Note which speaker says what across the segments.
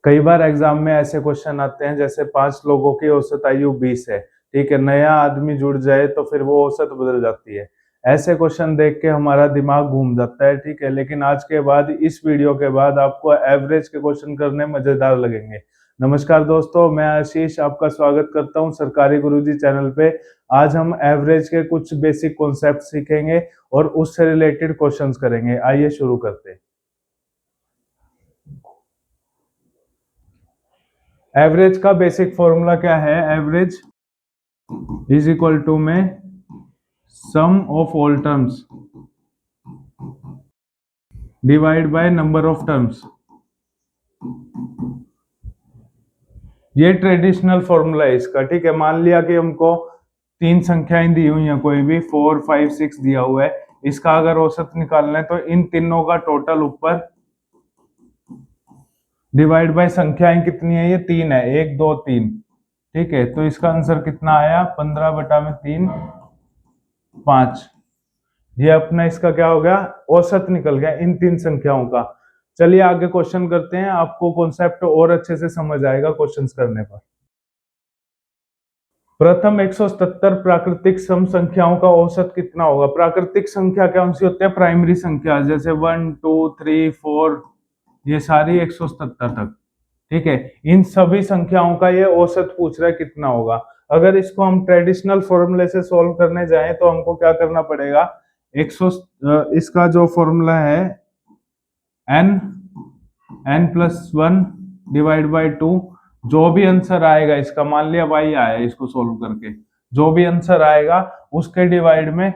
Speaker 1: कई बार एग्जाम में ऐसे क्वेश्चन आते हैं जैसे 5 लोगों की औसत आयु 20 है, ठीक है, नया आदमी जुड़ जाए तो फिर वो औसत बदल जाती है। ऐसे क्वेश्चन देख के हमारा दिमाग घूम जाता है, ठीक है, लेकिन आज के बाद इस वीडियो के बाद आपको एवरेज के क्वेश्चन करने मजेदार लगेंगे। नमस्कार दोस्तों, मैं आशीष आपका स्वागत करता हूं सरकारी गुरुजी चैनल पे। आज हम एवरेज के कुछ बेसिक कॉन्सेप्ट सीखेंगे और उससे रिलेटेड क्वेश्चंस करेंगे। आइए शुरू करते हैं। एवरेज का बेसिक फॉर्मूला क्या है? एवरेज इज इक्वल टू में sum of all terms divide by number of terms. ये ट्रेडिशनल फॉर्मूला है इसका, ठीक है। मान लिया कि हमको 3 संख्याएं दी हुई हैं, कोई भी 4, 5, 6 दिया हुआ है। इसका अगर औसत निकालना है तो इन तीनों का टोटल ऊपर डिवाइड बाय संख्याएं कितनी है? ये 3 है, 1, 2, 3, ठीक है। तो इसका आंसर कितना आया? 15/3 5। ये अपना इसका क्या हो गया? औसत निकल गया इन 3 संख्याओं का। चलिए आगे क्वेश्चन करते हैं, आपको कॉन्सेप्ट और अच्छे से समझ आएगा क्वेश्चंस करने पर। प्रथम 177 प्राकृतिक सम संख्याओं का औसत कितना होगा? प्राकृतिक संख्या कौन सी होती है? प्राइमरी संख्या, जैसे 1, 2, 3, 4, ये सारी 177 तक, ठीक है। इन सभी संख्याओं का ये औसत पूछ रहा है कितना होगा। अगर इसको हम ट्रेडिशनल फॉर्मूले से सॉल्व करने जाएं तो हमको क्या करना पड़ेगा? 100 इसका जो फॉर्मूला है n+1 डिवाइड बाय 2, जो भी आंसर आएगा इसका, मान लिया y आया, इसको सोल्व करके जो भी आंसर आएगा उसके डिवाइड में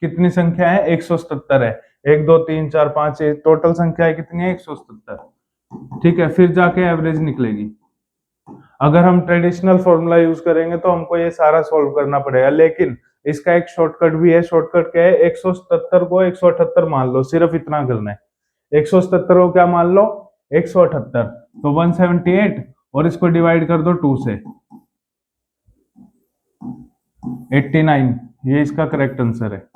Speaker 1: कितनी संख्या है? 177 है। 1, 2, 3, 4, 5, टोटल संख्या है कितनी है? 177, ठीक है। फिर जाके एवरेज निकलेगी। अगर हम ट्रेडिशनल फॉर्मूला यूज करेंगे तो हमको ये सारा सॉल्व करना पड़ेगा, लेकिन इसका एक शॉर्टकट भी है। शॉर्टकट क्या है? 177 को 178 मान लो, सिर्फ इतना करना है। 177 को क्या मान लो? 178, तो 178, और इसको डिवाइड कर दो 2 से, 89। ये इसका करेक्ट आंसर है।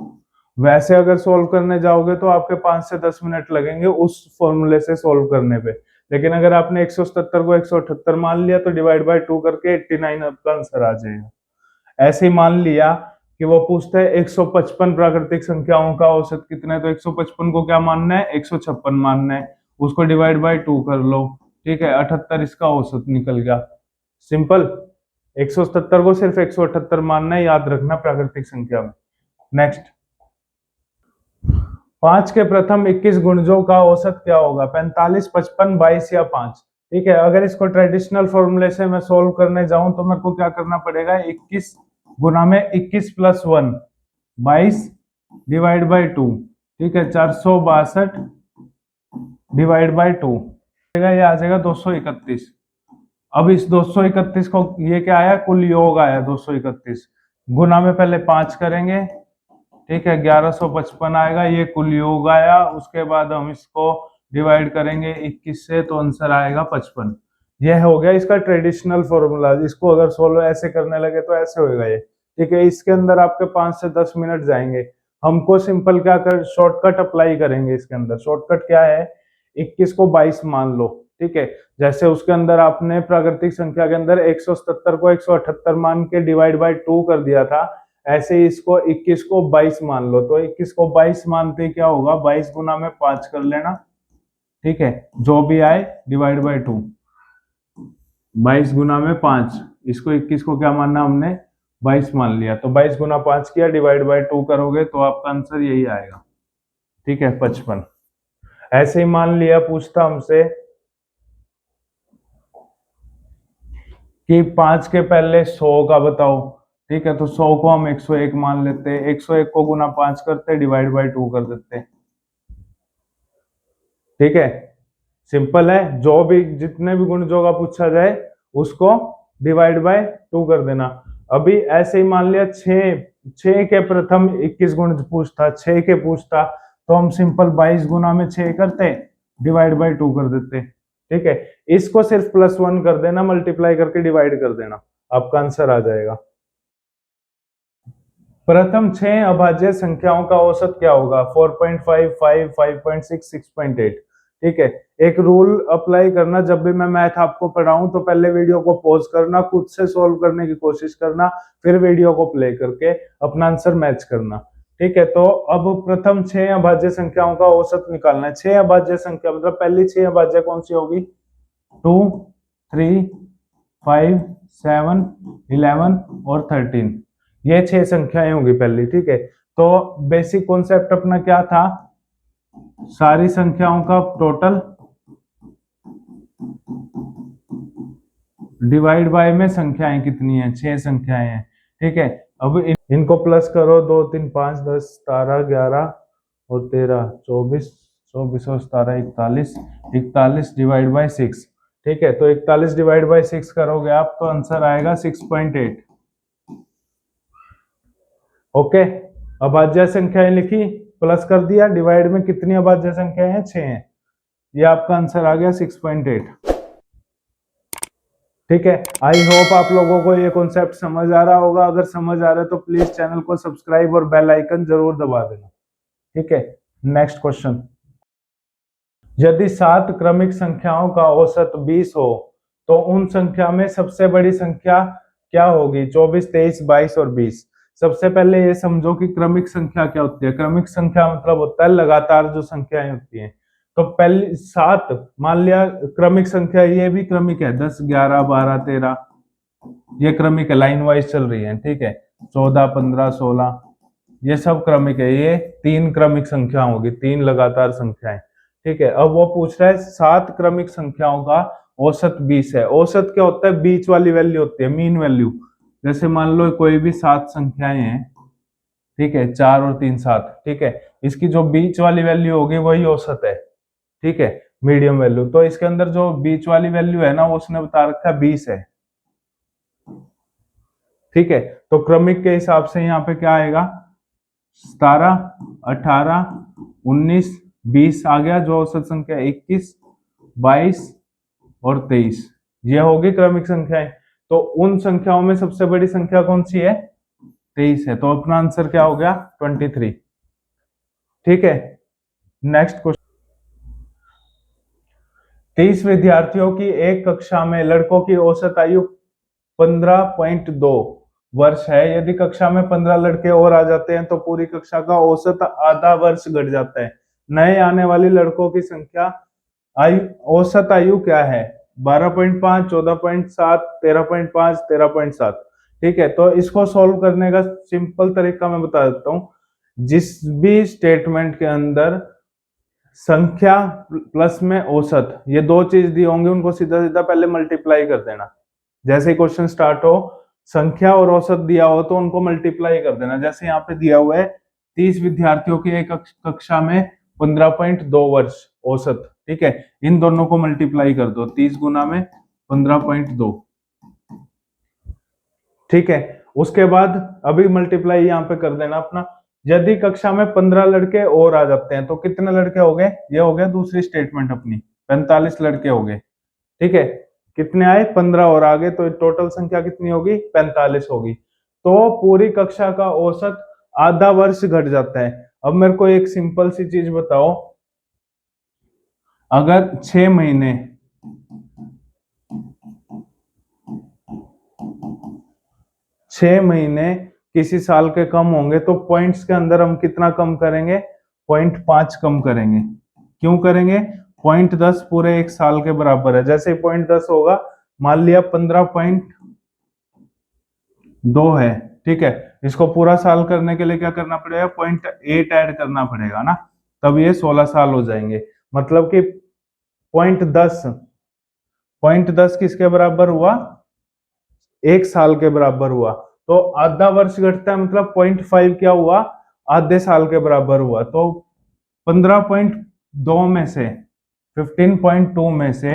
Speaker 1: वैसे अगर सॉल्व करने जाओगे तो आपके 5 से 10 मिनट लगेंगे उस फॉर्मूले से सॉल्व करने पे, लेकिन अगर आपने 177 को 178 मान लिया तो डिवाइड बाय 2 करके 89 आपका आंसर आ जाएगा। ऐसे ही मान लिया कि वो पूछता है 155 प्राकृतिक संख्याओं का औसत कितना है, तो 155 को क्या मानना है? 156 मानना है। उसको डिवाइड बाय 2 कर लो, ठीक है, 78 इसका औसत निकल गया। सिंपल। 177 को सिर्फ 178 मानना है, याद रखना प्राकृतिक संख्या में। नेक्स्ट, 5 के प्रथम 21 गुणजों का औसत क्या होगा? 45, 55, 22 या 5, ठीक है। अगर इसको ट्रेडिशनल फॉर्मूले से मैं सोल्व करने जाऊं तो मेरे को क्या करना पड़ेगा? 21 गुना में 21 + 1, 22 डिवाइड बाय 2, ठीक है, 462 डिवाइड बाय 2, ये आ जाएगा 231। अब इस 231 को, ये क्या आया? कुल योग आया 231, गुना में पहले 5 करेंगे, ठीक है, 1155 आएगा, ये कुल योग आया। उसके बाद हम इसको डिवाइड करेंगे 21 से, तो आंसर आएगा 55। यह हो गया इसका ट्रेडिशनल फॉर्मूला। इसको अगर सोल्व ऐसे करने लगे तो ऐसे होगा ये, ठीक है। इसके अंदर आपके 5 से 10 मिनट जाएंगे। हमको सिंपल क्या कर, शॉर्टकट अप्लाई करेंगे इसके अंदर। शॉर्टकट क्या है? 21 को 22 मान लो, ठीक है। जैसे उसके अंदर आपने प्राकृतिक संख्या के अंदर 177 को 178 मान के डिवाइड बाय 2 कर दिया था, ऐसे ही इसको 21 को 22 मान लो। तो 21 को 22 मानते क्या होगा? 22 गुना में 5 कर लेना, ठीक है, जो भी आए डिवाइड बाय 2। 22 गुना में 5, इसको 21 को क्या मानना हमने? 22 मान लिया, तो 22 गुना 5 किया, डिवाइड बाय 2 करोगे तो आपका आंसर यही आएगा, ठीक है, 55। ऐसे ही मान लिया पूछता हमसे कि 5 के पहले 100 का बताओ, ठीक है, तो 100 को हम 101 मान लेते हैं। 101 को गुना 5 करते, डिवाइड बाय 2 कर देते, ठीक है। सिंपल है, जो भी जितने भी गुणजों का पूछा जाए उसको डिवाइड बाय 2 कर देना। अभी ऐसे ही मान लिया 6 के प्रथम 21 गुण पूछता, 6 के पूछता, तो हम सिंपल 22 गुना में 6 करते, डिवाइड बाय 2 कर देते, ठीक है। इसको सिर्फ +1 कर देना, मल्टीप्लाई करके डिवाइड कर देना, आपका आंसर आ जाएगा। प्रथम 6 अभाज्य संख्याओं का औसत क्या होगा? 4.5, 5, 5.6, 6.8, ठीक है। एक रूल अप्लाई करना, जब भी मैं मैथ आपको पढ़ाऊं तो पहले वीडियो को पॉज करना, खुद से सोल्व करने की कोशिश करना, फिर वीडियो को प्ले करके अपना आंसर मैच करना। ठीक है, तो अब प्रथम 6 अभाज्य संख्याओं का औसत निकालना है। 6 अभाज्य संख्या मतलब पहली 6 अभाज्य कौन सी होगी? 2, 3, 5, 7, 11 और 13, ये 6 संख्याएं होगी पहली। ठीक है, तो बेसिक कॉन्सेप्ट अपना क्या था? सारी संख्याओं का टोटल डिवाइड बाय में संख्याएं कितनी है? 6 संख्याएं हैं। ठीक है, अब इनको प्लस करो, 2, 3, 5, 10, 17, 11 और 13, 24, 24 और 17, 41, 41 डिवाइड बाय 6। ठीक है, तो 41 डिवाइड बाय 6 करोगे आप तो आंसर आएगा 6.8। ओके, अभाज्य संख्याएं लिखी, प्लस कर दिया, डिवाइड में कितनी अभाज्य संख्याएं हैं? 6 हैं। ये आपका आंसर आ गया 6.8। ठीक है, आई होप आप लोगों को ये कॉन्सेप्ट समझ आ रहा होगा। अगर समझ आ रहा है तो प्लीज चैनल को सब्सक्राइब और बेल आइकन जरूर दबा देना। ठीक है, नेक्स्ट क्वेश्चन। यदि 7 क्रमिक संख्याओं का औसत 20 हो तो उन संख्या में सबसे बड़ी संख्या क्या होगी? 24, 23, 22 और 20। सबसे पहले ये समझो कि क्रमिक संख्या क्या होती है। क्रमिक संख्या मतलब होता है लगातार जो संख्याएं होती हैं। तो पहली 7, मान लिया क्रमिक संख्या, ये भी क्रमिक है, 10, 11, 12, 13, ये क्रमिक है, लाइन वाइज चल रही है। ठीक है, 14, 15, 16, ये सब क्रमिक है। ये 3 क्रमिक संख्या होगी, 3 लगातार संख्याएं। ठीक है, अब वो पूछ रहा है 7 क्रमिक संख्याओं का औसत 20 है। औसत क्या होता है? बीच वाली वैल्यू होती है, मीन वैल्यू। जैसे मान लो कोई भी 7 संख्याएं हैं, ठीक है, 4 और 3, 7। ठीक है, इसकी जो बीच वाली वैल्यू होगी वही औसत है। ठीक है, मीडियम वैल्यू। तो इसके अंदर जो बीच वाली वैल्यू है ना, वो उसने बता रखा है 20 है। ठीक है, तो क्रमिक के हिसाब से यहाँ पे क्या आएगा? 17, 18, 19, 20 आ गया। जो औसत संख्या 21, 22 और 23, ये होगी क्रमिक संख्याएं। तो उन संख्याओं में सबसे बड़ी संख्या कौन सी है? 23 है। तो अपना आंसर क्या हो गया? 23। ठीक है, नेक्स्ट क्वेश्चन। 30 विद्यार्थियों की एक कक्षा में लड़कों की औसत आयु 15.2 वर्ष है। यदि कक्षा में 15 लड़के और आ जाते हैं तो पूरी कक्षा का औसत आधा वर्ष घट जाता है। नए आने वाली लड़कों की संख्या औसत आयु क्या है? 12.5, 14.7, 13.5, 13.7। ठीक है, तो इसको सॉल्व करने का सिंपल तरीका मैं बता देता हूं। जिस भी स्टेटमेंट के अंदर संख्या प्लस में औसत, ये दो चीज दी होंगी, उनको सीधा सीधा पहले मल्टीप्लाई कर देना। जैसे ही क्वेश्चन स्टार्ट हो, संख्या और औसत दिया हो तो उनको मल्टीप्लाई कर देना। जैसे यहाँ पे दिया हुआ है 30 विद्यार्थियों की एक कक्षा में 15.2 वर्ष औसत। ठीक है, इन दोनों को मल्टीप्लाई कर दो, 30 गुना में 15.2। ठीक है, उसके बाद अभी मल्टीप्लाई यहाँ पे कर देना अपना। यदि कक्षा में 15 लड़के और आ जाते हैं तो कितने लड़के हो गए? ये हो गया दूसरी स्टेटमेंट अपनी, 45 लड़के हो गए। ठीक है, कितने आए? 15 और आगे, तो टोटल संख्या कितनी होगी? 45 होगी। तो पूरी कक्षा का औसत आधा वर्ष घट जाता है। अब मेरे को एक सिंपल सी चीज बताओ, अगर 6 महीने 6 महीने किसी साल के कम होंगे तो पॉइंट्स के अंदर हम कितना कम करेंगे? 0.5 कम करेंगे। क्यों करेंगे? 0.10 पूरे एक साल के बराबर है। जैसे 0.10 होगा, मान लिया 15.2 है। ठीक है, इसको पूरा साल करने के लिए क्या करना पड़ेगा? 0.8 ऐड करना पड़ेगा ना, तब ये 16 साल हो जाएंगे। मतलब कि 0.10 किसके बराबर हुआ? एक साल के बराबर हुआ। तो आधा वर्ष घटता है, मतलब 0.5 क्या हुआ? आधे साल के बराबर हुआ। तो 15.2 में से 15.2 में से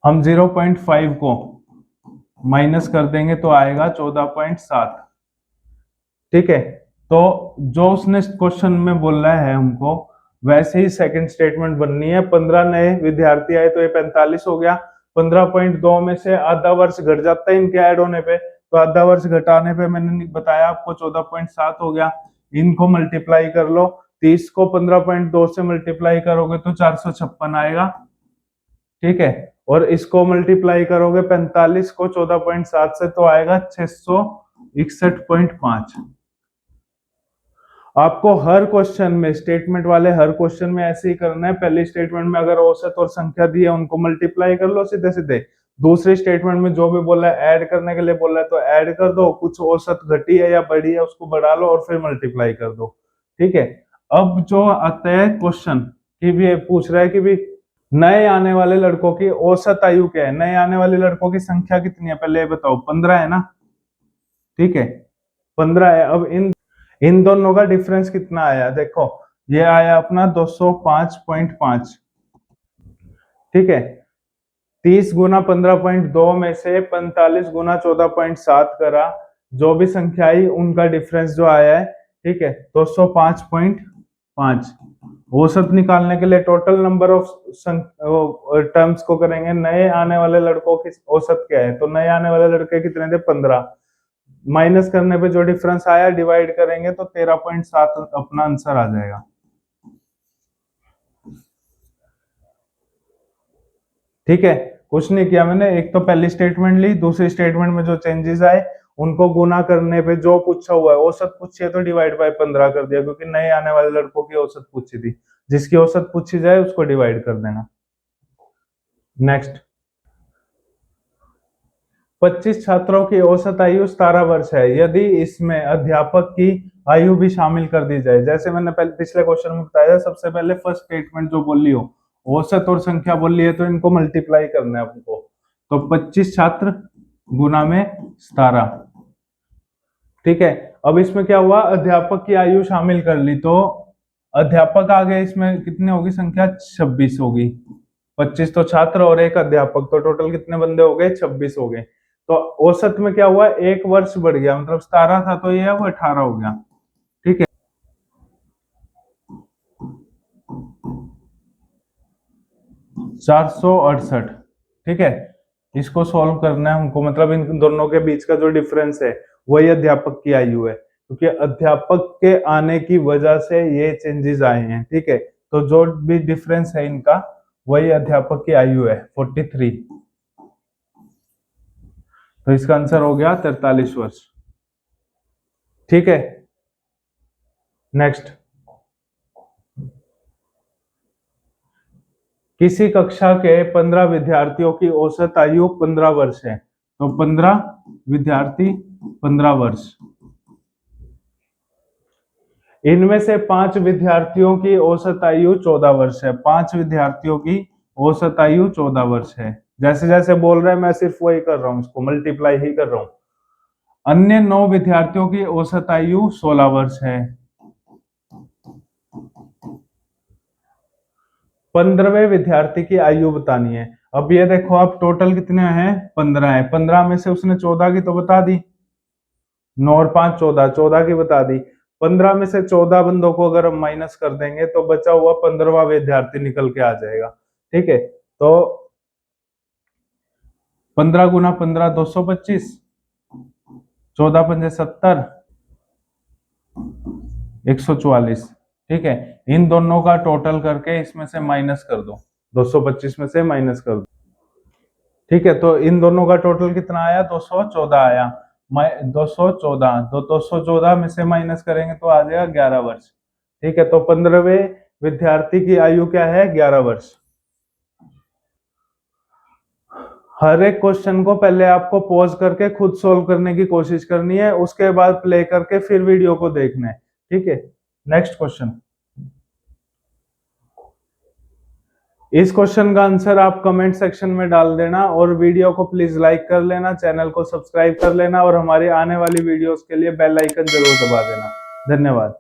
Speaker 1: हम 0.5 को माइनस कर देंगे तो आएगा 14.7। ठीक है, तो जो उसने क्वेश्चन में बोला है हमको, वैसे ही सेकंड स्टेटमेंट बननी है। 15 नए विद्यार्थी आए तो ये 45 हो गया। 15.2 में से आधा वर्ष घट जाता है इनके ऐड होने पे, तो आधा वर्ष घटाने पे मैंने बताया आपको 14.7 हो गया। इनको मल्टीप्लाई कर लो, 30 को 15.2 से मल्टीप्लाई करोगे तो 456 आएगा, ठीक है। और इसको मल्टीप्लाई करोगे 45 को 14.7 से तो आएगा 661.5। आपको हर क्वेश्चन में, स्टेटमेंट वाले हर क्वेश्चन में ऐसे ही करना है। पहली स्टेटमेंट में अगर औसत और संख्या दी है उनको मल्टीप्लाई कर लो सीधे सीधे। दूसरी स्टेटमेंट में जो भी बोला है ऐड करने के लिए बोला है तो ऐड कर दो, कुछ औसत घटी है या बढ़ी है उसको बढ़ा लो और फिर मल्टीप्लाई कर दो, ठीक है। अब जो आता है क्वेश्चन कि भी पूछ रहा है कि भी नए आने वाले लड़कों की औसत आयु क्या है, नए आने वाले लड़कों की संख्या कितनी है पहले ये बताओ। 15 है ना, ठीक है, 15 है। अब इन दोनों का डिफरेंस कितना आया, देखो ये आया अपना 205.5, ठीक है। 30 गुना 15.2 में से 45 गुना 14.7 करा, जो भी संख्या आई उनका डिफरेंस जो आया है, ठीक है, 205.5। औसत निकालने के लिए टोटल नंबर ऑफ टर्म्स को करेंगे, नए आने वाले लड़कों की औसत क्या है, तो नए आने वाले लड़के कितने थे 15, माइनस करने पे जो डिफरेंस आया डिवाइड करेंगे तो 13.7 अपना आंसर आ जाएगा, ठीक है। कुछ नहीं किया मैंने, एक तो पहली स्टेटमेंट ली, दूसरी स्टेटमेंट में जो चेंजेस आए उनको गुना करने पे जो पूछा हुआ है, औसत पूछी है तो डिवाइड बाय 15 कर दिया, क्योंकि नए आने वाले लड़कों की औसत पूछी थी। जिसकी औसत पूछी जाए उसको डिवाइड कर देना। नेक्स्ट, 25 छात्रों की औसत आयु 17 वर्ष है, यदि इसमें अध्यापक की आयु भी शामिल कर दी जाए। जैसे मैंने पहले पिछले क्वेश्चन में बताया, सबसे पहले फर्स्ट स्टेटमेंट जो बोली हो, औसत और संख्या बोली है तो इनको मल्टीप्लाई करना है हमको। तो 25 छात्र गुना में 17, ठीक है। अब इसमें क्या हुआ, अध्यापक की आयु शामिल कर ली तो अध्यापक आ गए, इसमें कितने होगी संख्या 26 होगी। 25 तो छात्र और एक अध्यापक, तो टोटल कितने बंदे हो गए 26 हो गए। तो औसत में क्या हुआ, एक वर्ष बढ़ गया, मतलब 17 था तो ये वो 18 हो गया, ठीक है। 468, ठीक है। इसको सॉल्व करना है हमको, मतलब इन दोनों के बीच का जो डिफरेंस है वही अध्यापक की आयु है, क्योंकि अध्यापक के आने की वजह से ये चेंजेस आए हैं, ठीक है। तो जो भी डिफरेंस है इनका वही अध्यापक की आयु है 43। तो इसका आंसर हो गया 43 वर्ष, ठीक है। नेक्स्ट, किसी कक्षा के 15 विद्यार्थियों की औसत आयु 15 वर्ष है, तो 15 विद्यार्थी 15 वर्ष। इनमें से 5 विद्यार्थियों की औसत आयु 14 वर्ष है, 5 विद्यार्थियों की औसत आयु 14 वर्ष है। जैसे जैसे बोल रहे हैं मैं सिर्फ वही कर रहा हूं, इसको मल्टीप्लाई ही कर रहा हूं। अन्य 9 विद्यार्थियों की औसत आयु 16 वर्ष है। 15वें विद्यार्थी की आयु बतानी है। अब ये देखो, आप टोटल कितने हैं 15 है, 15 में से उसने 14 की तो बता दी, 9 और 5 14, 14 की बता दी। 15 में से 14 बंदों को अगर हम माइनस कर देंगे तो बचा हुआ 15वां विद्यार्थी निकल के आ जाएगा, ठीक है। तो 15 गुना 15 225, 14 पंजे 70, 144, ठीक है। इन दोनों का टोटल करके इसमें से माइनस कर दो, 225 में से माइनस कर दो, ठीक है। तो इन दोनों का टोटल कितना आया, 214 आया। 214, तो 214 में से माइनस करेंगे तो आ जाएगा 11 वर्ष, ठीक है। तो 15वें विद्यार्थी की आयु क्या है, 11 वर्ष। हर एक क्वेश्चन को पहले आपको पॉज करके खुद सोल्व करने की कोशिश करनी है, उसके बाद प्ले करके फिर वीडियो को देखना है, ठीक है। नेक्स्ट क्वेश्चन, इस क्वेश्चन का आंसर आप कमेंट सेक्शन में डाल देना और वीडियो को प्लीज लाइक कर लेना, चैनल को सब्सक्राइब कर लेना और हमारी आने वाली वीडियोस के लिए बेल आइकन जरूर दबा देना। धन्यवाद।